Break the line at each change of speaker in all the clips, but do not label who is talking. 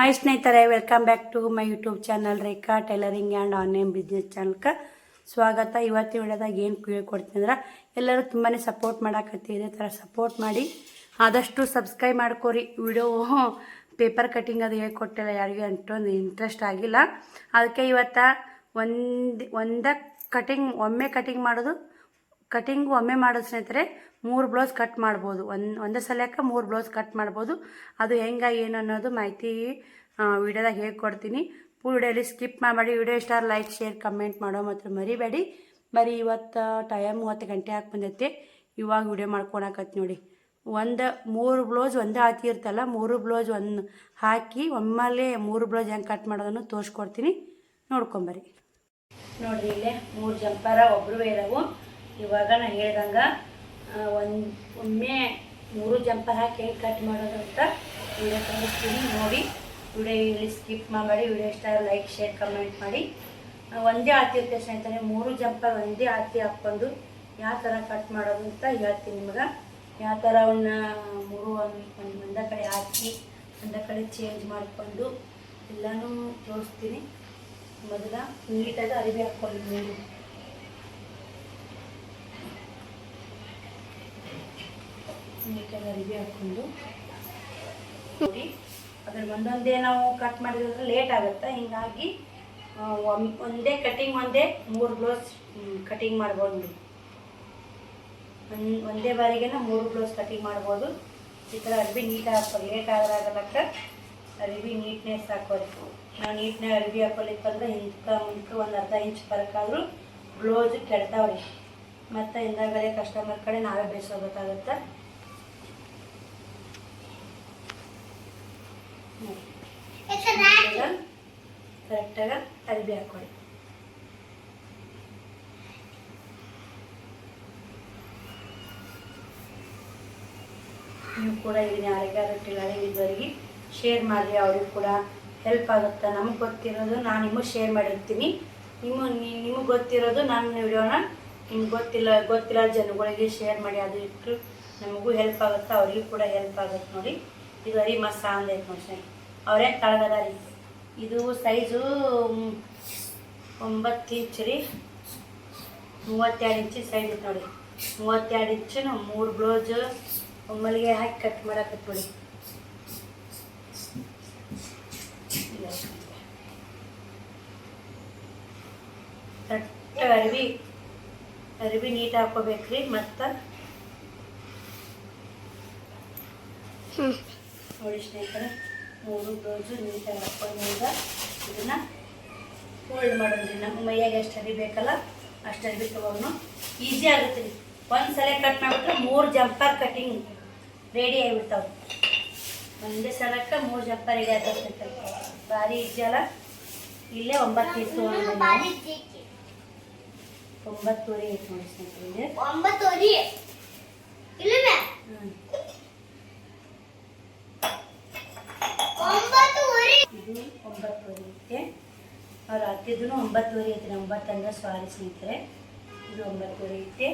Hi ಸ್ನೇಹಿತರೆ, welcome back to my YouTube channel Rekha tailoring and online business ಚಾನಲ್ಗೆ ಸ್ವಾಗತ. ಇವತ್ತಿನ ವಿಡಿಯೋದಾಗ ಏನು ಹೇಳ್ಕೊಡ್ತೀನಿ ಅಂದ್ರೆ, ಎಲ್ಲರೂ ತುಂಬಾ ಸಪೋರ್ಟ್ ಮಾಡಾಕತ್ತಿ. ಇದೇ ಥರ ಸಪೋರ್ಟ್ ಮಾಡಿ ಆದಷ್ಟು ಸಬ್ಸ್ಕ್ರೈಬ್ ಮಾಡ್ಕೊರಿ. ವಿಡಿಯೋ ಪೇಪರ್ ಕಟ್ಟಿಂಗ್ ಅದು ಹೇಳ್ಕೊಟ್ಟಿಲ್ಲ, ಯಾರಿಗೂ ಅಷ್ಟೊಂದು ಇಂಟ್ರೆಸ್ಟ್ ಆಗಿಲ್ಲ. ಅದಕ್ಕೆ ಇವತ್ತು ಒಂದೇ ಒಮ್ಮೆ ಕಟಿಂಗ್ ಒಮ್ಮೆ ಮಾಡೋದು ಸ್ನೇಹಿತರೆ. 3 ಬ್ಲೌಸ್ ಕಟ್ ಮಾಡ್ಬೋದು, ಒಂದೇ ಸಲಕ್ಕೆ 3 ಬ್ಲೌಸ್ ಕಟ್ ಮಾಡ್ಬೋದು. ಅದು ಹೆಂಗೆ ಏನು ಅನ್ನೋದು ಮಾಹಿತಿ ವಿಡಿಯೋದಾಗ ಹೇಳ್ಕೊಡ್ತೀನಿ. ಫುಲ್ ವಿಡಿಯೋಲಿ ಸ್ಕಿಪ್ ಮಾಡಿ. ವಿಡಿಯೋ ಇಷ್ಟ ಲೈಕ್ ಶೇರ್ ಕಮೆಂಟ್ ಮಾಡೋ ಮಾತ್ರ ಮರಿಬೇಡಿ. ಬರೀ ಇವತ್ತು ಟೈಮ್ 30 ಗಂಟೆ ಹಾಕಿ ಬಂದೈತೆ. ಇವಾಗ ವಿಡಿಯೋ ಮಾಡ್ಕೊಳಕತ್ತಿ ನೋಡಿ. 3 ಬ್ಲೌಸ್ ಒಂದೇ ಹಾಕಿ ಇರ್ತಲ್ಲ, 3 ಬ್ಲೌಸ್ ಹಾಕಿ ಒಮ್ಮೆಲೆ 3 ಬ್ಲೌಸ್ ಹೆಂಗೆ ಕಟ್ ಮಾಡೋದನ್ನು ತೋರಿಸ್ಕೊಡ್ತೀನಿ, ನೋಡ್ಕೊಂಬರಿ. ನೋಡಿರಿ, ಇಲ್ಲೇ 3 ಜಂಪರ ಒಬ್ಬರು ಇರೋವು. ಇವಾಗ ನಾನು ಹೇಳ್ದಂಗೆ ಒಮ್ಮೆ 3 ಜಂಪರ್ ಹಾಕಿ ಹೆಂಗೆ ಕಟ್ ಮಾಡೋದು ಅಂತ ವಿಡಿಯೋ ತೋರಿಸ್ತೀನಿ ನೋಡಿ. ವಿಡಿಯೋ ಇಲ್ಲಿ ಸ್ಕಿಪ್ ಮಾಡಿ. ವಿಡಿಯೋ ಇಷ್ಟ ಲೈಕ್ ಶೇರ್ ಕಮೆಂಟ್ ಮಾಡಿ. ಒಂದೇ ಆತಿ ಇರುತ್ತೆ ಸ್ನೇಹಿತರೆ, 3 ಜಂಪರ್ ಒಂದೇ ಆತಿ ಹಾಕ್ಕೊಂಡು ಯಾವ ಥರ ಕಟ್ ಮಾಡೋದು ಅಂತ ಹೇಳ್ತೀನಿ ನಿಮ್ಗೆ. ಯಾವ ಥರ ಒಂದೇ ಕಡೆ ಹಾಕಿ ಒಂದೇ ಕಡೆ ಚೇಂಜ್ ಮಾಡಿಕೊಂಡು ಎಲ್ಲನೂ ತೋರಿಸ್ತೀನಿ. ಮೊದಲ ನೀಟಾಗಿ ಅರಿವಿ ಹಾಕ್ಕೊಂಡು ನೀಟಾಗಿ ಅರಿವಿ ಹಾಕ್ಕೊಂಡು ನೋಡಿ. ಅದ್ರ ಒಂದೊಂದೇ ನಾವು ಕಟ್ ಮಾಡಿದ್ರೆ ಲೇಟ್ ಆಗುತ್ತೆ. ಹೀಗಾಗಿ ಒಂದೇ 3 ಬ್ಲೌಸ್ ಕಟಿಂಗ್ ಮಾಡ್ಬೋದು. ಒಂದೇ ಬಾರಿಗೆ 3 ಬ್ಲೌಸ್ ಕಟಿಂಗ್ ಮಾಡ್ಬೋದು. ಈ ಥರ ಅರಿವಿ ನೀಟಾಗಿ ಹಾಕೋದು. ಲೇಟ್ ಆಗಲಾಗಲಕ್ಕ ಅರಿವಿ ನೀಟ್ನೆಸ್ ಹಾಕೋದು. ನಾವು ನೀಟ್ನಾಗ ಅರಿವಿ ಹಾಕೊಲಿಕ್ಕಂದ್ರೆ ಮುಂದಕ್ಕೆ ಒಂದು ಅರ್ಧ ಇಂಚ್ ಬರಕಾದ್ರೂ ಬ್ಲೌಸ್ ಕೆಡ್ತಾವ್ರಿ. ಮತ್ತು ಹಿಂದಾಗಡೆ ಕಸ್ಟಮರ್ ಕಡೆ ನಾವೇ ಬೇಯಿಸೋಬೇಕಾಗುತ್ತೆ. ಕರೆಕ್ಟಾಗಿ ಅರಿವಿ ಹಾಕೊಳ್ಳಿ. ನೀವು ಕೂಡ ಇದನ್ನ ಯಾರಿಗಾರು ಟೈಲರಿಂಗ್ ಇದ್ದವರಿಗೆ ಶೇರ್ ಮಾಡಿರಿ, ಅವ್ರಿಗೆ ಕೂಡ ಹೆಲ್ಪ್ ಆಗುತ್ತೆ. ನಮಗೆ ಗೊತ್ತಿರೋದು ನಾನು ನಿಮಗೆ ಶೇರ್ ಮಾಡಿರ್ತೀನಿ. ನಿಮಗೆ ಗೊತ್ತಿರೋದು ನನ್ನ ವಿಡಿಯೋನ ನಿಮ್ಗೆ ಗೊತ್ತಿಲ್ಲ ಜನಗಳಿಗೆ ಶೇರ್ ಮಾಡಿ. ಅದು ಇಟ್ಟು ನಮಗೂ ಹೆಲ್ಪ್ ಆಗುತ್ತೆ, ಅವ್ರಿಗೂ ಕೂಡ ಹೆಲ್ಪ್ ಆಗುತ್ತೆ ನೋಡಿ. ಇದು ಅರಿ ಮಸ್ತ್ ಅಂದೈತೆ ನೋಡಿ. ಅವರೇ ತಳಗದ ರೀ. ಇದು ಸೈಜು 9 ಇಂಚ್ ರೀ, 32 ಇಂಚು ಸೈಜ್ ಐತೆ ನೋಡಿ. 32 ಇಂಚು 3 ಬ್ಲೌಸ್ ಒಮ್ಮಲಿಗೆ ಹಾಕಿ ಕಟ್ ಮಾಡಕತ್ತು ನೋಡಿ. ಕರೆಕ್ಟ್ ಅರಿವಿ ನೀಟ್ ಹಾಕೋಬೇಕ್ರಿ. ಮತ್ತು ನೋಡಿ ಸ್ನೇಹಿತರೆ, 3 ಬ್ಲೌಸು ನೀಟಾಗಿ ಹಾಕೊಂಡಾಗ ಇದನ್ನು ಫೋಲ್ಡ್ ಮಾಡೋದ್ರಿ. ನಮ್ಮ ಮೈಯಾಗೆ ಎಷ್ಟು ಅರಿ ಬೇಕಲ್ಲ ಅಷ್ಟು ಅರಿವಿ ತೊಗೊಂಡು ಈಸಿ ಆಗುತ್ತೆ ರೀ. ಒಂದು ಸಲ ಕಟ್ ಮಾಡಿಬಿಟ್ರೆ 3 ಜಂಪರ್ ಕಟಿಂಗ್ ರೆಡಿ ಆಗಿಬಿಡ್ತಾವೆ. ಒಂದೇ ಸಲಕ್ಕೆ 3 ಜಂಪರ್ ರೆಡಿ ಆಗ್ತೈತೆ. ಭಾರಿ ಈಜಿ ಅಲ್ಲ. ಇಲ್ಲೇ 9 ಪೀಸ್ ತೊಗೊಂಡು 9 ಐತೆ ನೋಡಿ ಸ್ನೇಹಿತರೆ. 9 ಇದು 9 ಐತೆ. ಅವ್ರು ಹಾಕಿದ್ದು 9 ಐತೆ. 9 ಅಂದ್ರೆ ಸಾರಿ ಸ್ನೇಹಿತರೆ, ಇದು 9 ಐತೆ.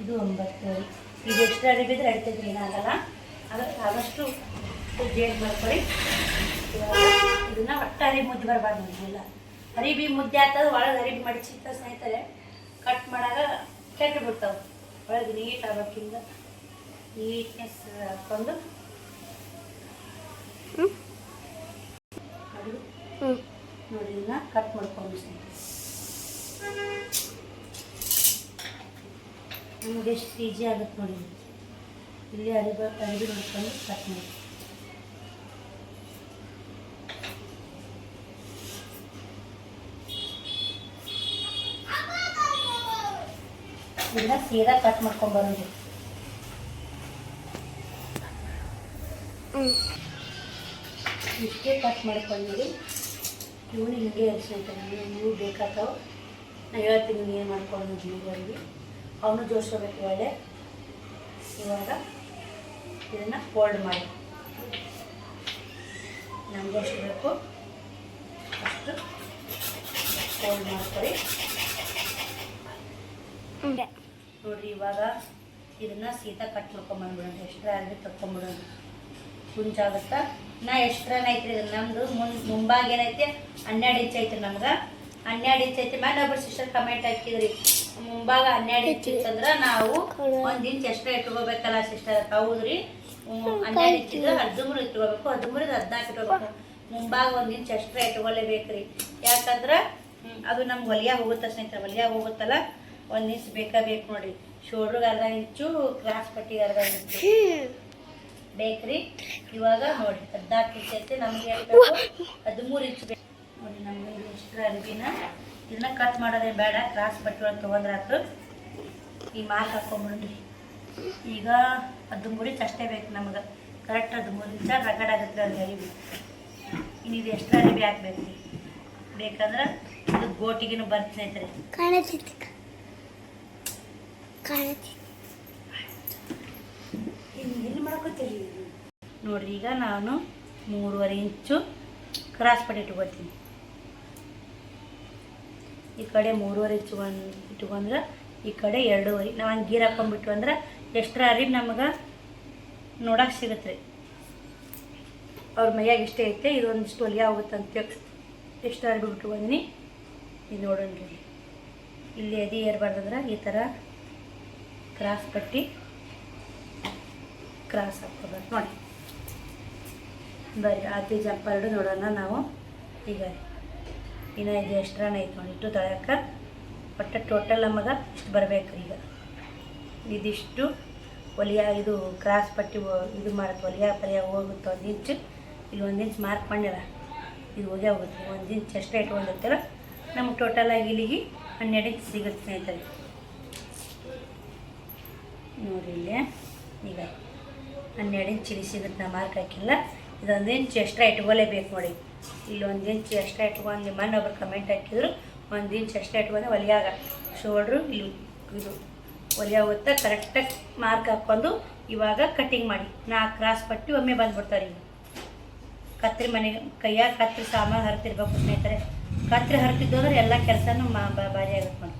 ಇದು 9. ಇದು ಎಕ್ಸ್ಟ್ರಾ ಅರಿಬಿದ್ರೆ ಅಡ್ತೈತೆ, ಏನಾಗಲ್ಲ. ಅದಕ್ಕೆ ಆದಷ್ಟು ಜೇಡ್ ಮಾಡ್ಕೊಳ್ಳಿ. ಇದನ್ನು ಒಟ್ಟು ಅರಿಬಿ ಮುದ್ದೆ ಬರಬಾರ್ದು ನೋಡಿ. ಎಲ್ಲ ಅರಿಬಿ ಮುದ್ದೆ ಆಗ್ತದೆ, ಒಳಗೆ ಅರಿಬಿ ಮಡಿಚಿತ್ತ ಸ್ನೇಹಿತರೆ ಕಟ್ ಮಾಡಾಗ ಕೆಟ್ಟು ಬಿಡ್ತಾವೆ. ಒಳಗೆ ನೀಟ್ ಆಗ್ಬೇಕಿಂದ ನೀಟ್ನೆಸ್ ಹಾಕ್ಕೊಂಡು ನೋಡಿ ಇದನ್ನ ಕಟ್ ಮಾಡ್ಕೊಂಡು ನಮಗೆ ಎಷ್ಟು ಈಜಿ ಆಗುತ್ತೆ ನೋಡಿ. ಇಲ್ಲಿ ಅರಿವಿ ನೋಡ್ಕೊಂಡು ಕಟ್ ಮಾಡಿ. ಇದನ್ನ ಸೀದಾ ಕಟ್ ಮಾಡ್ಕೊಂಡ್ಬರೋದು. ಇಷ್ಟೇ ಕಟ್ ಮಾಡ್ಕೊಂಡ್ಬಿಡಿ. ಇವು ಹಿಂಗೆ ಸ್ನೇಹಿತರೆ, ನೀವು ಬೇಕಾಗ್ತಾವೆ. ನಾನು ಹೇಳ್ತೀನಿ ಏನು ಮಾಡ್ಕೊಂಡು ಜೀವರಿಗೆ ಅವನು ಜೋಡಿಸ್ಕೋಬೇಕು. ಒಳ್ಳೆ ಇವಾಗ ಇದನ್ನು ಫೋಲ್ಡ್ ಮಾಡಿ ನಮ್ಗೆ ಎಷ್ಟು ಬೇಕು ಅಷ್ಟು ಫೋಲ್ಡ್ ಮಾಡ್ಕೊಳ್ಳಿ. ನೋಡಿರಿ, ಇವಾಗ ಇದನ್ನು ಸೀದಾ ಕಟ್ ಮಾಡ್ಕೊಂಬಂದ್ಬಿಡೋಣ. ಎಕ್ಸ್ಟ್ರಾ ಅರ್ಬಿ ತಕ್ಕೊಂಬಿಡೋಣ. ಗುಂಜಾಗುತ್ತಾ ನಾ ಎಷ್ಟು ರನ್ ಐತ್ರಿ ಇದು ನಮ್ಮದು ಮುಂಭಾಗ ಏನೈತಿ 12 ಇಂಚ್ ಐತ್ರಿ ನಮ್ಗೆ 12 ಇಂಚ್ ಐತಿ ಮೇಲೆ ಒಬ್ಬರು ಸಿಸ್ಟರ್ ಕಮೆಂಟ್ ಹಾಕಿದ್ರಿ ಮುಂಭಾಗ 12 ಇಂಚ್ ಇತ್ತಂದ್ರೆ ನಾವು 1 ಇಂಚ್ ಎಕ್ಸ್ಟ್ರಾ ಇಟ್ಕೋಬೇಕಲ್ಲ ಸಿಸ್ಟರ್ ಹೌದ್ರಿ 12 ಇಂಚ್ ಇದ್ರೆ 13 ಇಟ್ಕೋಬೇಕು 13 14 ಇಟ್ಕೋಬೇಕು ಮುಂಭಾಗ 1 ಇಂಚ್ ಎಕ್ಸ್ಟ್ರಾ ಇಟ್ಕೊಳ್ಳೇಬೇಕ್ರಿ ಯಾಕಂದ್ರೆ ಅದು ನಮ್ಗೆ ಹೊಲಿಯಾಗ ಹೋಗುತ್ತಾ ಸ್ನೇಹಿತರೆ ಹೊಲಿಯಾಗ ಹೋಗುತ್ತಲ್ಲ 1 ಇಂಚ್ ಬೇಕು ನೋಡ್ರಿ ಶೋಲ್ಡ್ರಿಗೆ ಅರ್ಧ ಇಂಚು ಕ್ರಾಸ್ ಪಟ್ಟಿಗೆ ಅರ್ಧ ಇಂಚು ಬೇಕ್ರಿ ಇವಾಗ ನೋಡಿ 14 ಇಂಚ್ ಐತೆ ನಮ್ಗೆ ಬೇಕು 13 ಇಂಚ್ ಬೇಕು ನೋಡಿ ನಮ್ಗೆ ಎಕ್ಸ್ಟ್ರಾ ಅರ್ಬಿನ ಇದನ್ನ ಕಟ್ ಮಾಡೋದೇ ಬೇಡ ಕ್ರಾಸ್ ಪಟ್ಟಿ ಒಳಗೆ ತೊಗೊಂಡ್ರಾತು ಈ ಮಾರ್ಕ್ ಹಾಕೊಂಡ್ಬಿಡ್ರಿ ಈಗ 13 ಇಂಚ್ ಅಷ್ಟೇ ಬೇಕು ನಮ್ಗೆ ಕರೆಕ್ಟ್ 13 ಇಂಚ ರಗಡ್ ಆಗುತ್ತೆ ಅದು ಅರಿವಿ ಇನ್ನು ಇದು ಎಕ್ಸ್ಟ್ರಾ ಅರಿವಿ ಹಾಕ್ಬೇಕು ರೀ ಬೇಕಂದ್ರೆ ಇದು ಗೋಟಿಗಿನೂ ಬರ್ತಿನೈತ್ರಿ ಎಲ್ಲಿ ಮಾಡ್ಕೋತೀರಿ ನೋಡ್ರಿ ಈಗ ನಾನು 3.5 ಇಂಚು ಕ್ರಾಸ್ ಪಟ್ಟಿ ಇಟ್ಕೊತೀನಿ ಈ ಕಡೆ 3.5 ಇಂಚು ಇಟ್ಕೊಂಡ್ರೆ ಈ ಕಡೆ 2.5 ನಾವು ಹಂಗೆ ಗೀರ್ ಹಾಕೊಂಡ್ಬಿಟ್ಟು ಅಂದ್ರೆ ಎಕ್ಸ್ಟ್ರಾ ಅರಿವು ನಮಗೆ ನೋಡಕ್ಕೆ ಸಿಗುತ್ತೆ ರೀ ಅವ್ರ ಮೈಯಾಗ ಇಷ್ಟ ಐತೆ ಇದೊಂದಿಷ್ಟು ಹೊಲಿಯ ಹೋಗುತ್ತೆ ಅಂತೇಳಿ ಎಕ್ಸ್ಟ್ರಾ ಅರಿವು ಬಿಟ್ಕೊಂಡಿನಿ ಇದು ನೋಡೋಣ್ರಿ ಇಲ್ಲಿ ಎದೆ ಏರ್ಬಾರ್ದಂದ್ರೆ ಈ ಥರ ಕ್ರಾಸ್ ಪಟ್ಟಿ ಕ್ರಾಸ್ ಹಾಕ್ಕೋಬೇಕು ನೋಡಿ ಬರ್ರಿ ಆತಿ ಜಂಪರ್ಡು ನೋಡೋಣ ನಾವು ಈಗ ಇನ್ನು ಇದು ಎಷ್ಟ್ರಾನ ಐತೆ ನೋಡಿ ಇಟ್ಟು ತಳಕ್ಕೆ ಒಟ್ಟು ಟೋಟಲ್ ನಮಗೆ ಇಷ್ಟು ಬರಬೇಕು ಈಗ ಇದಿಷ್ಟು ಇದು ಕ್ರಾಸ್ ಪಟ್ಟಿ ಇದು ಮಾಡುತ್ತೆ ಹೊಲಿಯ ಹೋಗುತ್ತೆ 1 ಇಂಚು ಇಲ್ಲಿ 1 ಇಂಚ್ ಮಾರ್ಕ್ ಮಾಡಿಲ್ಲ ಇದು ಹೋಗುತ್ತೆ 1 ಇಂಚ್ ಎಷ್ಟೇ ಇಟ್ಕೊಂಡಿರ್ತೀರ ನಮ್ಗೆ ಟೋಟಲಾಗಿ ಇಲ್ಲಿಗೆ 12 ಇಂಚ್ ಸಿಗುತ್ತೆ ಸ್ನೇಹಿತರೆ ನೋಡಿ ಇಲ್ಲಿ ಈಗ 12 ಇಂಚ್ ಇಲ್ಲಿ ಸಿಗುತ್ತೆ ನಾ ಮಾರ್ಕ್ ಹಾಕಿಲ್ಲ ಇದು 1 ಇಂಚ್ ಎಕ್ಸ್ಟ್ರಾ ಇಟ್ಕೊಳ್ಳೇಬೇಕು ನೋಡಿ ಇಲ್ಲಿ 1 ಇಂಚ್ ಎಕ್ಸ್ಟ್ರಾ ಇಟ್ಕೊಂಡು ಮೊನ್ನೆ ಒಬ್ರು ಕಮೆಂಟ್ ಹಾಕಿದ್ರು 1 ಇಂಚ್ ಎಕ್ಸ್ಟ್ರಾ ಇಟ್ಕೊಂಡು ಹೊಲಿಯಾಗ ಶೋಲ್ಡ್ರು ಇಲ್ಲಿ ಇದು ಹೊಲಿಯ ಹೋಗ್ತಾ ಕರೆಕ್ಟಾಗಿ ಮಾರ್ಕ್ ಹಾಕ್ಕೊಂಡು ಇವಾಗ ಕಟ್ಟಿಂಗ್ ಮಾಡಿ 4 ಕ್ರಾಸ್ ಪಟ್ಟಿ ಒಮ್ಮೆ ಬಂದ್ಬಿಡ್ತಾರೆ ಈಗ ಕತ್ರಿ ಮನೆಗೆ ಕೈಯಾಗ ಕತ್ರಿ ಸಾಮಾನು ಹರಿತಿರ್ಬೇಕು ಸ್ನೇಹಿತರೆ ಕತ್ರಿ ಹರಿತಿದ್ದು ಅಂದ್ರೆ ಎಲ್ಲ ಕೆಲಸನೂ ಭಾರಿ ಆಗುತ್ತೆ ನೋಡಿ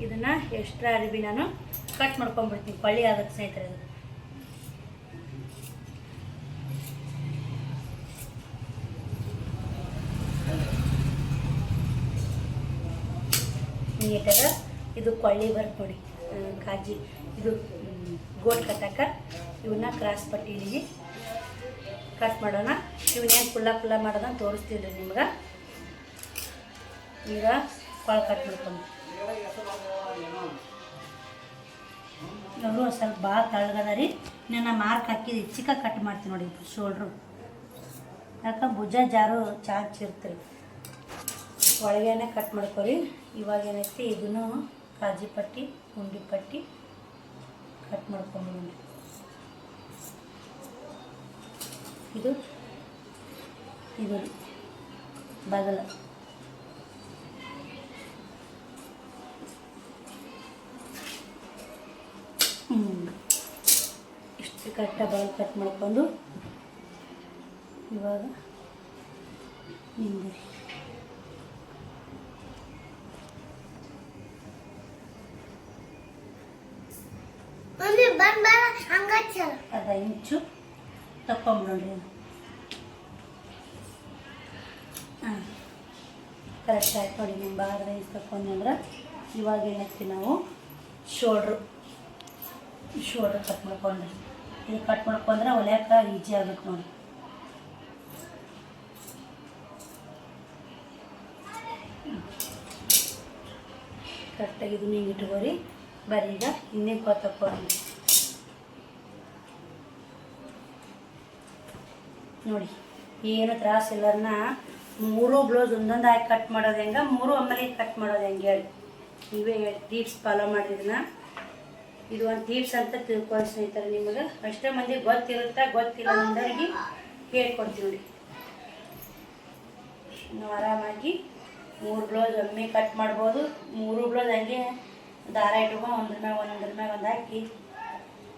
ಇದನ್ನು ಎಕ್ಸ್ಟ್ರಾ ಅರಿವಿ ನಾನು ಕಟ್ ಮಾಡ್ಕೊಂಡ್ಬಿಡ್ತೀನಿ ಕೊಳ್ಳಿ ಆಗುತ್ತೆ ಸ್ನೇಹಿತರೆ ಇದು ನೀಟಾಗ ಇದು ಕೊಳ್ಳಿ ಬರುತ್ತೆ ನೋಡಿ ಕಾಜಿ ಇದು ಗೋಟ್ ಕಟ್ಟಕ್ಕೆ ಇವನ್ನ ಕ್ರಾಸ್ ಪಟ್ಟಿಲಿಗೆ ಕಟ್ ಮಾಡೋಣ ಇವನ್ನೇನು ಫುಲ್ಲ ಮಾಡೋದನ್ನ ತೋರಿಸ್ತೀನಿ ರೀ ನಿಮ್ಗೆ ಈಗ ಕೊಳ ಕಟ್ ಮಾಡ್ಕೊಂಡು ನೋಡು ಸ್ವಲ್ಪ ಭಾಳ ತಳ್ಳಗದ ರೀ ನಾನು ಮಾರ್ಕ್ ಹಾಕಿದ್ದು ಚಿಕ್ಕ ಕಟ್ ಮಾಡ್ತೀನಿ ನೋಡಿ ಶೋಲ್ಡ್ರು ಯಾಕೆ ಭುಜ ಜಾರು ಚಾನ್ಸ್ ಇರ್ತೀರಿ ಒಳಗೇನೆ ಕಟ್ ಮಾಡ್ಕೊರಿ ಇವಾಗ ಏನೈತಿ ಇದನ್ನು ಕಾಜಿ ಪಟ್ಟಿ ಉಂಡಿ ಪಟ್ಟಿ ಕಟ್ ಮಾಡ್ಕೊಂಡು ಇದು ಇದು ಬಗಲ ಇಷ್ಟು ಕಟ್ಟ ಬಗಲ್ ಕಟ್ ಮಾಡ್ಕೊಂಡು ಇವಾಗ ನಿಂದ್ರಿ ಅರ್ಧ ಇಂಚು ತಕೊಂಡ್ಬಿಡೋಣ್ರಿ ಹಾಂ ಕರೆಕ್ಟ್ ಆಯ್ತು ನೋಡಿ ನಿಮ್ಗೆ ಅರ್ಧ ಇಂಚು ತಕೊಂಡ್ರೆ ಇವಾಗ ಏನೈತಿ ನಾವು ಶೋಲ್ಡ್ರು ಕಟ್ ಮಾಡ್ಕೊಂಡ್ರಿ ಇದು ಕಟ್ ಮಾಡ್ಕೊಂಡ್ರೆ ಹೊಲಿಯೋಕೆ ಈಜಿ ಆಗುತ್ತೆ ನೋಡಿ ಕರೆಕ್ಟಾಗಿ ಇದನ್ನ ಹಿಂಗೆ ಇಟ್ಕೋರಿ ಬರೀ ಈಗ ಹಿಂದಿನ ತಗೊಂಡು ನೋಡಿ ಏನು ತ್ರಾಸಿಲ್ಲನ್ನ 3 ಬ್ಲೌಸ್ ಒಂದೊಂದು ಹಾಕಿ ಕಟ್ ಮಾಡೋದು ಹೆಂಗೆ 3 ಒಮ್ಮೆಲೆ ಕಟ್ ಮಾಡೋದು ಹೆಂಗೆ ಹೇಳಿ ನೀವೇ ಟಿಪ್ಸ್ ಫಾಲೋ ಮಾಡಿದ್ನ ಇದು ಒಂದು ಟಿಪ್ಸ್ ಅಂತ ತಿಳ್ಕೊಂಡು ಸ್ನೇಹಿತರೆ ನಿಮಗೆ ಅಷ್ಟೇ ಮಂದಿ ಗೊತ್ತಿಲ್ಲ ಅಂದವರಿಗೆ ಹೇಳ್ಕೊಡ್ತೀವಿ ನೋಡಿ ನಾವು ಆರಾಮಾಗಿ 3 ಬ್ಲೌಸ್ ಒಮ್ಮೆ ಕಟ್ ಮಾಡ್ಬೋದು 3 ಬ್ಲೌಸ್ ಹಂಗೆ ದಾರ ಇಟ್ಕೊಂಡು ಒಂದ್ರ ಮ್ಯಾಗ ಒಂದು ಹಾಕಿ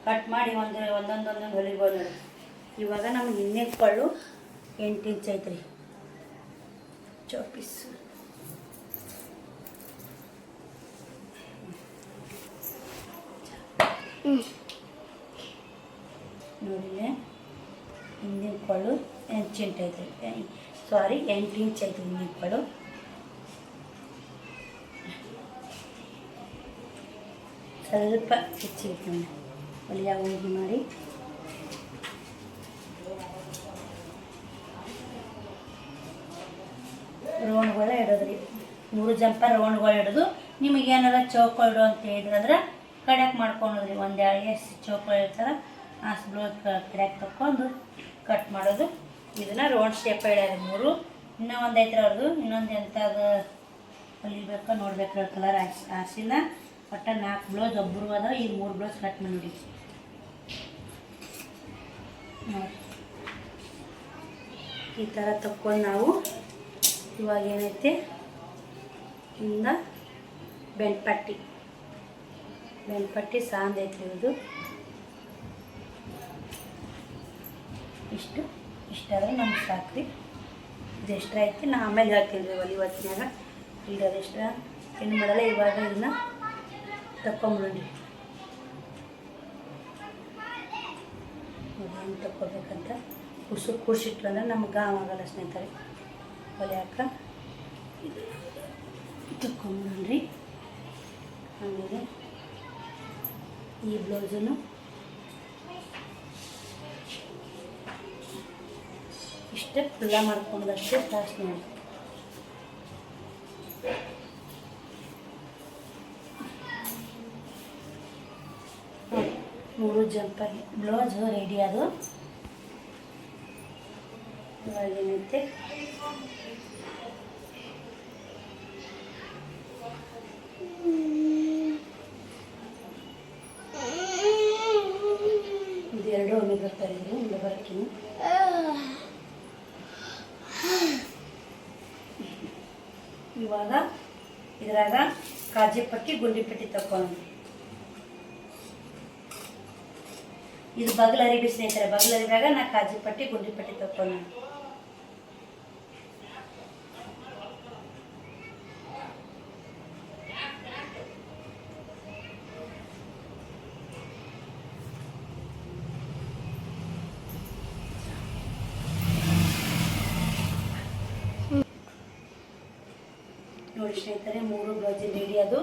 ಕಟ್ ಮಾಡಿ ಒಂದೊಂದು ಹೊಲಿಬೋದು ನೋಡಿ ಇವಾಗ ನಮ್ಗೆ ಹಿಂದಿನ ಕೊಳ್ಳು 8 ಇಂಚ್ ಐತ್ರಿ ಚೌಪೀಸ್ ನೋಡಿಲೆ ಹಿಂಗಿಟ್ಕೊಳ್ಳು 8 ಇಂಚ್ ಐತೆ, ಸಾರಿ 8 ಇಂಚ್ ಐತೆ ಹಿಂಗಿಟ್ಕೊಳ್ಳು. ಸ್ವಲ್ಪ ಹೆಚ್ಚಿಗೆ ಹೊಲಿಯಾಗ ಹೋಗಿ ಮಾಡಿ ರೌಂಡ್ಗಳೇ ಇಡೋದ್ರಿ. 3 ಜಂಪರ್ ರೌಂಡ್ಗಳು ಹಿಡಿದು ನಿಮಗೆ ಏನಾರ ಚೌಕ ಇಡು ಅಂತ ಹೇಳಿದ್ರಂದ್ರೆ ಕಡೆಕ್ ಮಾಡ್ಕೊಳೋದ್ರಿ. ಒಂದು ಎಷ್ಟು ಚೌಕ ಇರ್ತಾರೆ ಅಷ್ಟು ಬ್ಲೌಸ್ ಕಡೆಕ್ ತಕ್ಕೊಂಡು ಕಟ್ ಮಾಡೋದು. ಇದನ್ನು ರೌಂಡ್ ಶೇಪ್ ಹೇಳ್ಯಾರ 3. ಇನ್ನೂ ಒಂದು ಐತ್ರ ಅವ್ರದ್ದು, ಇನ್ನೊಂದು ಎಂಥದ್ದು ಹೊಲಿಬೇಕು ನೋಡ್ಬೇಕು. ಕಲರ್ ಆರಿಸಿಲ್ಲ. ಒಟ್ಟು 4 ಬ್ಲೌಸ್ ಒಬ್ಬರು ಅದಾವ. ಈಗ 3 ಬ್ಲೌಸ್ ಕಟ್ ಮಾಡಿ ನೋಡಿ. ಈ ಥರ ತಕ್ಕೊಂಡು ನಾವು ಇವಾಗ ಏನೈತೆ ಇಂದ ಬೆಂಪಟ್ಟಿ ಸಾಂದ್ ಐತ್ರಿ. ಇದು ಇಷ್ಟಾದ್ರೆ ನಮ್ಗೆ ಸಾಕ್ರಿ. ಇದು ಎಷ್ಟ್ರ ಐತಿ ನಾ ಆಮೇಲೆ ಹೇಳ್ತೀನಿ ರೀ ಒಲಿ ಹೊತ್ತಿನಾಗ. ಈಗ ಅದೆಷ್ಟ ಏನು ಮಾಡಲ್ಲ. ಇವಾಗ ಇದನ್ನ ತಕ್ಕೊಂಬಿಡಿ. ಏನು ತಕ್ಕೋಬೇಕಂತ ಕೂರ್ಸಿಟ್ರು ಅಂದ್ರೆ ನಮ್ಗೆ ಗಾಮ್ ಆಗಲ್ಲ ಸ್ನೇಹಿತರೆ. ಹೊಲಿಯಾಕ ಇದು ತಕ್ಕೊಂಬಿಡ್ರಿ. ಆಮೇಲೆ ಈ ಬ್ಲೌಸನ್ನು ಇಷ್ಟೇ ಫುಲ್ಲ ಮಾಡ್ಕೊಂಡಷ್ಟೇ ಸಾಕು ನೋಡಿ. ಮೂರು ಜಂಪರ್ ಬ್ಲೌಸ್ ರೆಡಿ ಅದು. ಇವಾಗ ಏನೈತೆ ಇದೆರಡು ಒಮ್ಮೆ ಬರ್ತಾರೆ. ಇದು ಬರಕಿನ ಇವಾಗ ಇದ್ರಾಗ ಕಾಜಿ ಪಟ್ಟಿ ಗುಂಡಿ ಪಟ್ಟಿ ತಗೊಂಡು ಇದು ಬಗಲ್ ಅರಿಬಿ ಸ್ನೇಹಿತರೆ. ಬಗಲ್ ಅರಿಬ್ಯಾಗ ನಾ ಕಾಜಿ ಪಟ್ಟಿ ಗುಂಡಿ ಪಟ್ಟಿ ತಗೊಂಡು ನೋಡಿ ಸ್ನೇಹಿತರೆ. 3 ಬ್ಲೌಸ್ ರೆಡಿ ಅದು.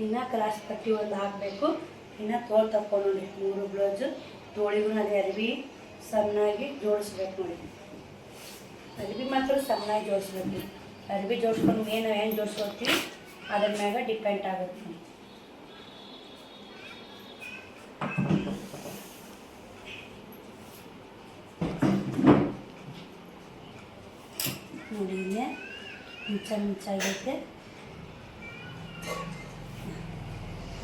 ಇನ್ನು ಕ್ರಾಸ್ ಪಟ್ಟಿ ಒಂದು ಹಾಕಬೇಕು. ಇನ್ನು ತೋಳು ತಕ್ಕೊಂಡು ನೋಡಿ 3 ಬ್ಲೌಸು ತೋಳಿಗೂ ಅದೇ ಅರಿವಿ ಸಣ್ಣಾಗಿ ಜೋಡಿಸ್ಬೇಕು ನೋಡಿ. ಅರಿವಿ ಮಾತ್ರ ಸಣ್ಣಾಗಿ ಜೋಡಿಸ್ಬೇಕು. ಅರಿವಿ ಜೋಡಿಸ್ಕೊಂಡು ಏನು ಜೋಡಿಸ್ಕೊಳ್ತೀವಿ ಅದ್ರ ಮ್ಯಾಗ ಡಿಪೆಂಡ್ ಆಗುತ್ತೆ ನೋಡಿ. ಇಲ್ಲೇ ಮಿಂಚಾಗೈತೆ.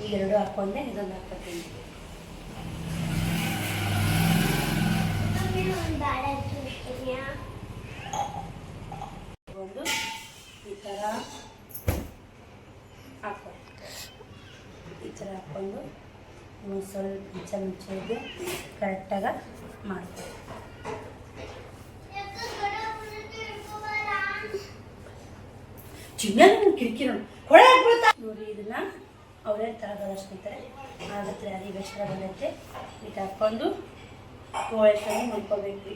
ಈ 2 ಹಾಕೊಂಡೆ ಇದೊಂದು ಹಾಕೋತೀನಿ. ಒಂದು ಈ ಥರ ಹಾಕೊಂಡು ಈ ಥರ ಹಾಕ್ಕೊಂಡು ಒಂದು ಸ್ವಲ್ಪ ಮಿಂಚ ಕರೆಕ್ಟಾಗ ಮಾಡ್ತೀವಿ. ಚಿನ್ನ ಕಿರಿಕಿರಿ ನೋಡಿ. ಇದನ್ನ ಅವರೇ ತರಗದ ಸ್ನೇಹಿತರೆ ಆಗುತ್ತೆ. ಅದೇ ಬೆಸ್ಟ್ರ ಬಂದೈತೆ. ಈಗ ಹಾಕ್ಕೊಂಡು ಹೋಳ್ಕೊಂಡು ಮುಡ್ಕೋಬೇಕು.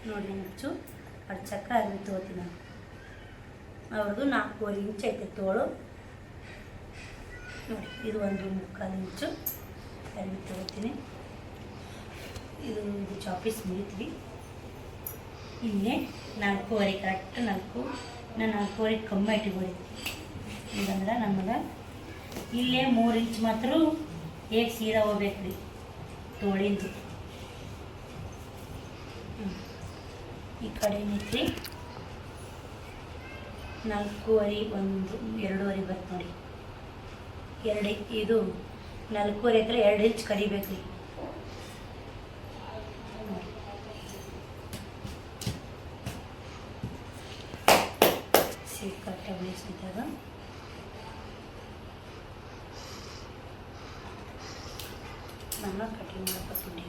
ನೋಡಿ ಮುಚ್ಚು ಅಡ್ಚಕ್ಕ ಅರ್ವಿ ತಗೋತೀನಿ ನಾನು. ಅವ್ರದ್ದು 4.5 ಇಂಚ್ ಐತೆ ತೋಳು ನೋಡಿ. ಇದು 1.25 ಇಂಚು ಅರ್ವಿ ತಗೋತೀನಿ. ಇದು ಚಾಪೀಸ್ ಮುಗಿತೀವಿ. ಇನ್ನೇ 4.25 ಕರೆಕ್ಟ್ 4. ನಾನು 4.25 ಕಮ್ಮಿ ಇಟ್ಕೊಳ್ಳಿ. ಇದಂದ್ರೆ ನಮಗೆ ಇಲ್ಲೇ 3 ಇಂಚ್ ಮಾತ್ರ ಹೇಗೆ ಸೀದಾ ಹೋಗ್ಬೇಕು ರೀ ತೋಳಿಂದು. ಈ ಕಡೆ ನಿಂತ್ರಿ 4.25 2.25 ಬರುತ್ತೆ ನೋಡಿ. 2 ಇದು 4.25 ಹತ್ರ 2 ಇಂಚ್ ಕಡಿಬೇಕು ರೀ. ಸೀಟ್ ಕಟ್ಟ ಬೆಳೆಸಿದಾಗ ನಾನು ಕಟಿಂಗ್ ಮಾಡ್ಕೊತೀನಿ.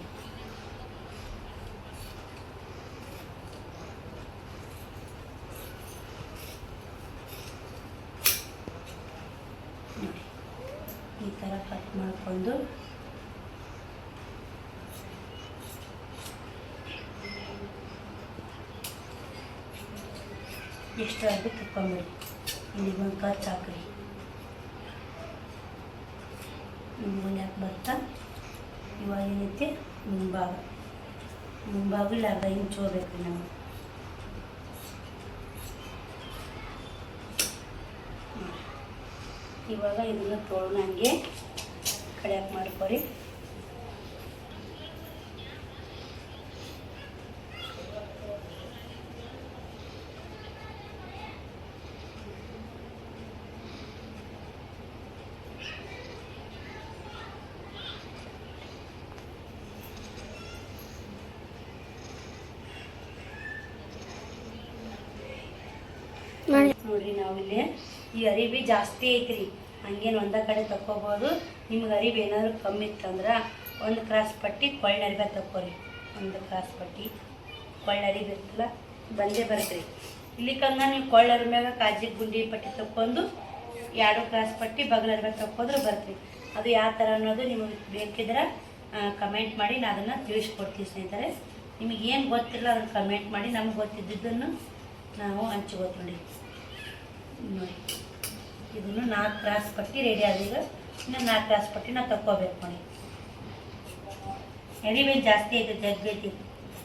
ಈ ಥರ ಕಟ್ ಮಾಡಿಕೊಂಡು ಎಷ್ಟು ಅರ್ಬಿ ತಕ್ಕೊಂಬಿಡಿ. ಇಲ್ಲಿಗೆ ಒಂದು ಖರ್ಚು ಹಾಕ್ರಿ. ಮುಂದೆ ಯಾಕೆ ಬರ್ತಾ ಇವಾಗ ಏನೈತಿ ಮುಂಭಾಗ ಇಲ್ಲ ಅರ್ಧ ಇಂಚು ಹೋಗ್ಬೇಕು ನಾವು. ಇವಾಗ ಇದನ್ನು ತೊಳೆದು ಹಂಗೆ ಕಡಿಯಾಕೆ ಮಾಡ್ಕೊರಿ. ನೋಡ್ರಿ ನಾವಿಲ್ಲಿ ಈ ಅರಿವಿ ಜಾಸ್ತಿ ಐತ್ರಿ, ಹಂಗೇನು ಒಂದ ಕಡೆ ತಕ್ಕೋಬೋದು. ನಿಮ್ಗೆ ಅರಿವಿ ಏನಾದ್ರು ಕಮ್ಮಿ ಇತ್ತಂದ್ರೆ ಒಂದು ಕ್ರಾಸ್ ಪಟ್ಟಿ ಕೊಳ್ಳೆ ಅರಿವೆ ತಕ್ಕೋರಿ. ಒಂದು ಕ್ರಾಸ್ ಪಟ್ಟಿ ಕೊಳ್ಳೆ ಅರಿವಿ ಇರ್ತಲ್ಲ ಬಂದೇ ಬರ್ತರಿ. ಇಲ್ಲಿ ಕಂಗ ನೀವು ಕೊಳ್ಳೆ ಅರಿವಿ ಮ್ಯಾಗ ಕಾಜಿ ಗುಂಡಿ ಪಟ್ಟಿ ತಕ್ಕೊಂಡು 2 ಕ್ರಾಸ್ ಪಟ್ಟಿ ಬಗಲ ಅರಿವೆ ತಕ್ಕೋದ್ರೆ ಬರ್ತೀರಿ. ಅದು ಯಾವ ಥರ ಅನ್ನೋದು ನಿಮಗೆ ಬೇಕಿದ್ರೆ ಕಮೆಂಟ್ ಮಾಡಿ, ನಾನು ಅದನ್ನು ತಿಳಿಸ್ಕೊಡ್ತೀವಿ ಸ್ನೇಹಿತರೆ. ನಿಮಗೆ ಏನು ಗೊತ್ತಿಲ್ಲ ಅದನ್ನು ಕಮೆಂಟ್ ಮಾಡಿ, ನಮ್ಗೆ ಗೊತ್ತಿದ್ದನ್ನು ನಾವು ಹಂಚ್ಕೋತೀವಿ ನೋಡಿ. ಇದನ್ನು 4 ಕ್ರಾಸ್ ಪಟ್ಟಿ ರೆಡಿ ಆದೀಗ. ಇನ್ನು 4 ಕ್ರಾಸ್ ಪಟ್ಟಿ ನಾವು ತಕ್ಕೋಬೇಕು ನೋಡಿ. ಅರಿವೇನು ಜಾಸ್ತಿ ಐತೆ, ಜಗ್ಗೈತಿ,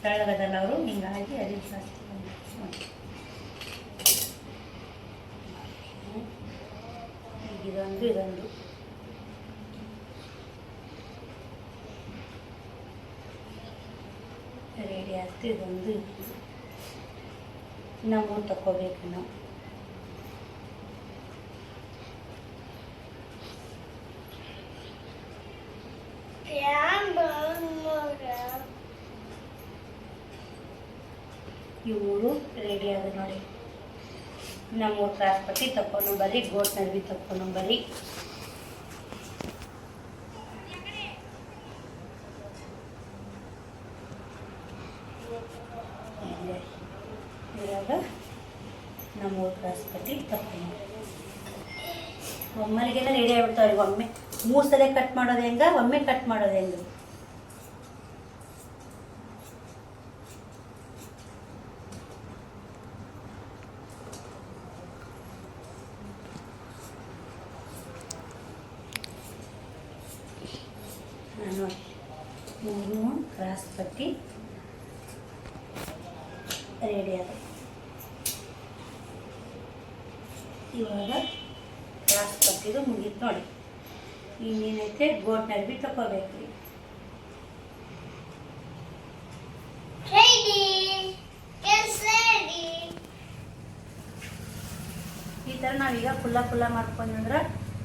ತಳ್ಳಗದಲ್ಲ ಅವರು, ಹಿಂಗಾಗಿ ಅರಿವು ಜಾಸ್ತಿ ನೋಡಿ. ಈಗ ಇದೊಂದು ರೆಡಿ ಆಯ್ತು. ಇದೊಂದು ನಾವು ತಕ್ಕೋಬೇಕು ನಾವು. ಇವು ರೆಡಿ ಆದ ನೋಡಿ. ಇನ್ನು 3 ಕ್ರಾಸ್ ಪಟ್ಟಿ ತಕ್ಕೊಂಡು ಬರ್ರಿ, ಗೋಟ್ ನರ್ವಿ ತಕ್ಕೊಂಡು ಬರ್ರಿ. ಇವಾಗ ನಾವು 3 ಕ್ರಾಸ್ ಪಟ್ಟಿ ತಕ್ಕೊಂಡು ಒಮ್ಮೆಗೆಲ್ಲ ರೆಡಿ ಆಗಿಬಿಡ್ತಾವ್ರಿ. ಒಮ್ಮೆ 3 ಸಲ ಕಟ್ ಮಾಡೋದು ಹೆಂಗೆ, ಒಮ್ಮೆ ಕಟ್ ಮಾಡೋದು ಹೆಂಗೆ. ನೋಡಿ 3 ಕ್ರಾಸ್ ಪಟ್ಟಿ ರೆಡಿ ಆದ. ಇವಾಗ ಕ್ರಾಸ್ ಪಟ್ಟಿದು ಮುಗೀತು ನೋಡಿ. ಇನ್ನೇನೈತೆ ಗೋಟ್ ನರ್ವಿ ತಗೋಬೇಕ್ರಿ. ಈ ಥರ ನಾವೀಗ ಕುಲ್ಲ ಮಾಡ್ಕೊಂಡ್ರೆ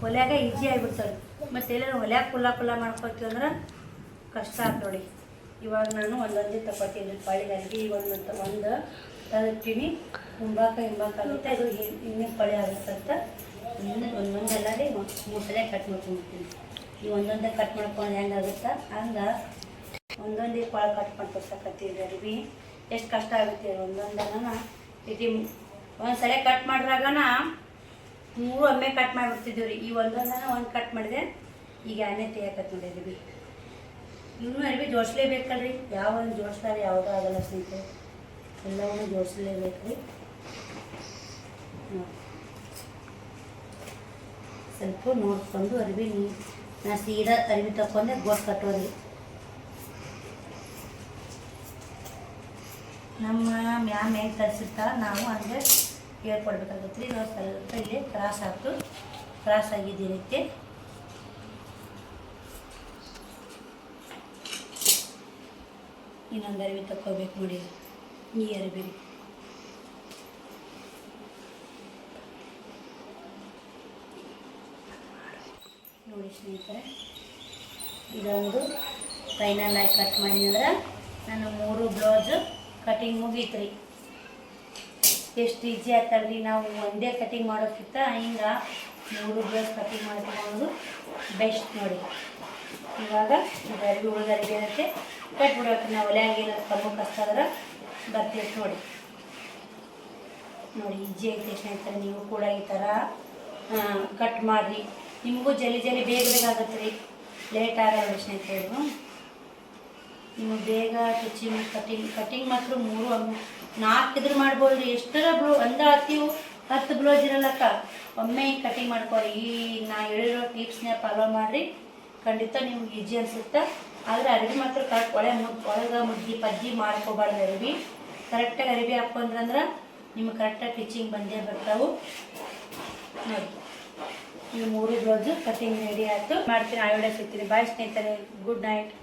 ಒಲ್ಯಾಗ ಈಜಿ ಆಗಿಬಿಡ್ತಾರೆ. ಮತ್ತು ಎಲ್ಲರೂ ಒಲ್ಯಾಗ ಕುಲ್ಲ ಮಾಡ್ಕೊತೀವಿ ಅಂದ್ರೆ ಕಷ್ಟ ಆಗ್ತದೆ ನೋಡಿ. ಇವಾಗ ನಾನು ಒಂದೊಂದೇ ತಗೋತೀನಿ. ಪಳಿಗಾಗಿ ಒಂದು ತಗೋತೀನಿ. ಹಿಂಬಾಕಾಗುತ್ತೆ, ಅದು ಇನ್ನೂ ಪಳಿ ಆಗುತ್ತಂತ ಒಂದೊಂದೆಲ್ಲ ರೀ 3 ಸಲ ಕಟ್ ಮಾಡ್ಕೊಂಡ್ಬಿಡ್ತೀನಿ. ಈ ಒಂದೊಂದೇ ಕಟ್ ಮಾಡ್ಕೊಂಡು ಹೆಂಗಾಗುತ್ತಾ ಹಂಗೆ ಒಂದೊಂದೇ ಕೊಳ ಕಟ್ ಮಾಡ್ಕೊಳ್ತಕ್ಕತ್ತೀವಿ. ಅರಿವಿ ಎಷ್ಟು ಕಷ್ಟ ಆಗುತ್ತೆ. ಒಂದೊಂದನ ಇದು ಒಂದು ಸಲ ಕಟ್ ಮಾಡಿದ್ರಾಗನ 3 ಒಮ್ಮೆ ಕಟ್ ಮಾಡಿಬಿಡ್ತಿದ್ದೀವಿ ರೀ. ಈ ಒಂದೊಂದನ ಒಂದು ಕಟ್ ಮಾಡಿದೆ. ಈಗ ಎಣ್ಣೆ ತೆಗಿಯಕತ್ತು ನೋಡಿ ಅರಿವಿ. ಇನ್ನೂ ಅರಿವಿ ಜೋಡಿಸ್ಲೇಬೇಕಲ್ರಿ. ಯಾವೊಂದು ಜೋಡಿಸ್ತಾರೆ ಯಾವುದೂ ಆಗಲ್ಲ ಸ್ನೇಹಿತರೆ, ಎಲ್ಲವನ್ನೂ ಜೋಡಿಸ್ಲೇಬೇಕು ರೀ. ಸ್ವಲ್ಪ ನೋಡಿಕೊಂಡು ಅರಿವಿ ನಾ ಸೀದಾ ಅರಿವಿ ತಗೊಂಡೆ ಗೋಟ್ ಕಟ್ಟೋರಿ. ನಮ್ಮ ಮ್ಯಾಮ್ ಹೆಂಗೆ ತರಿಸಿರ್ತಾರ ನಾವು ಹಂಗೆ ಹೇಳ್ಕೊಡ್ಬೇಕಾಗತ್ತೆ ರೀ. ನಾವು ಸ್ವಲ್ಪ ಇಲ್ಲಿ ಕ್ರಾಸ್ ಆಗಿದ್ದೀರೈತೆ. ಇನ್ನೊಂದು ಅರಿವಿ ತಗೋಬೇಕು ನೋಡಿ. ಈ ಅರಿವಿ ನೋಡಿ ಸ್ನೇಹಿತರೆ, ಇದೊಂದು ಫೈನಲ್ ಆಗಿ ಕಟ್ ಮಾಡಿದ್ರೆ ನಾನು 3 ಬ್ಲೌಸು ಕಟಿಂಗ್ ಮುಗೀತು ರೀ. ಎಷ್ಟು ಈಜಿ ಆಗ್ತಲ್ರಿ. ನಾವು ಒಂದೇ ಕಟಿಂಗ್ ಮಾಡೋಕ್ಕಿಂತ ಹಿಂಗೆ 3 ಬ್ಲೌಸ್ ಕಟಿಂಗ್ ಮಾಡ್ಕೊಳ್ಳೋದು ಬೆಸ್ಟ್ ನೋಡಿ. ಇವಾಗ ಇದು ಅರಿವಿ ಉಳಿದರಿಗೆ ಏನಂತೆ ಕಟ್ಬಿಡ್ಬೇಕು. ನಾವು ಒಲೆಯಾಗಿ ಏನಾದ್ರು ಕಮ್ಮಿ ಕಷ್ಟ ಆದ್ರೆ ಬರ್ತೈತೆ ನೋಡಿ. ಈಜಿ ಐತೆ ಸ್ನೇಹಿತರೆ. ನೀವು ಕೂಡ ಈ ಥರ ಕಟ್ ಮಾಡಿರಿ. ನಿಮಗೂ ಜಲ್ದಿ ಬೇಗ ಆಗುತ್ತೆ ರೀ, ಲೇಟ್ ಆಗಲ್ಲ ಸ್ನೇಹಿತರು. ನಿಮಗೆ ಬೇಗ ಕಟಿಂಗ್ ಮಾತ್ರ 3-4 ಇದ್ರ ಮಾಡ್ಬೋದು ರೀ. ಎಷ್ಟರ ಒಂದು 10 ಬ್ಲೌಸ್ ಇರಲ್ಲಕ್ಕ, ಒಮ್ಮೆ ಕಟಿಂಗ್ ಮಾಡ್ಕೊರಿ. ನಾ ಹೇಳಿರೋ ಟಿಪ್ಸ್ನ ಫಾಲೋ ಮಾಡಿರಿ, ಖಂಡಿತ ನಿಮ್ಗೆ ಈಜಿ ಅನಿಸುತ್ತೆ. ಆದರೆ ಅರಿವಿ ಮಾತ್ರ ಕರೆಕ್ಟ್ ಒಳಗೆ ಮುದ್ದಿ ಪದ್ದಿ ಮಾಡ್ಕೋಬಾರ್ದು. ಅರಿವಿ ಕರೆಕ್ಟಾಗಿ ಅರಿವಿ ಹಾಕೊಂಡ್ರಂದ್ರೆ ನಿಮ್ಗೆ ಕರೆಕ್ಟಾಗಿ ಸ್ಟಿಚಿಂಗ್ ಬಂದೇ ಬರ್ತಾವೆ ನೋಡಿ. ಈ 3 ಬ್ಲೌಸು ಕಟಿಂಗ್ ರೆಡಿ ಆಯಿತು. ಮಾಡ್ತೀನಿ, ಆ ವಿಡಿಯೋ ಸಿಗ್ತೀನಿ. ಬಾಯ್ ಸ್ನೇಹಿತರೆ, ಗುಡ್ ನೈಟ್.